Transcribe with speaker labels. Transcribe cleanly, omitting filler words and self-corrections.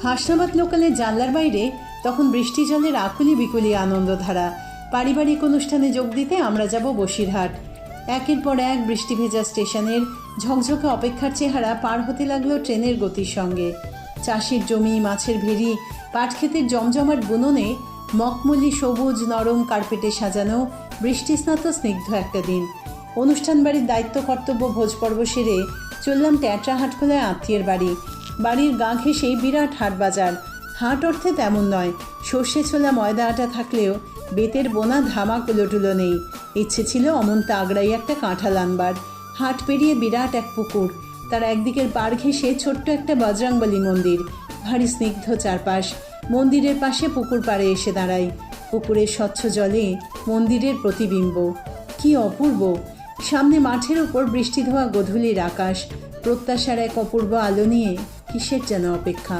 Speaker 1: হাসনাবাদ লোকালের জানলার বাইরে তখন বৃষ্টি জলের আকুলি বিকুলি আনন্দধারা। পারিবারিক অনুষ্ঠানে যোগ দিতে আমরা যাব বসিরহাট। একের পর এক বৃষ্টি ভেজা স্টেশনের ঝকঝকে অপেক্ষার চেহারা পার হতে লাগলো ট্রেনের গতির সঙ্গে। চাষির জমি, মাছের ভেড়ি, পাটক্ষেতের জমজমাট বুননে মখমলি সবুজ নরম কার্পেটে সাজানো বৃষ্টিস্নাত স্নিগ্ধ একটা দিন। অনুষ্ঠান বাড়ির দায়িত্ব কর্তব্য ভোজপর্ব সেরে চললাম ট্যাটরা হাটখোলায় আত্মীয়ের বাড়ির গা ঘেঁষেই বিরাট হাট বাজার। হাট অর্থে তেমন নয়, সর্ষে ছোলা ময়দা আটা থাকলেও বেতের বোনা ধামা কুলোটুলো নেই। ইচ্ছে ছিল অমনটা আগ্রাই একটা কাঁঠাল আনবার। হাট পেরিয়ে বিরাট এক পুকুর, তার একদিকের পাড় ঘেঁষে ছোট্ট একটা বজরংবলী মন্দির। ভারী স্নিগ্ধ চারপাশ। মন্দিরের পাশে পুকুর পাড়ে এসে দাঁড়াই। পুকুরের স্বচ্ছ জলে মন্দিরের প্রতিবিম্ব কি অপূর্ব। সামনে মাঠের উপর বৃষ্টি ধোয়া গোধূলির আকাশ, প্রত্যাশার এক অপূর্ব আলো নিয়ে কিসের যেন অপেক্ষা।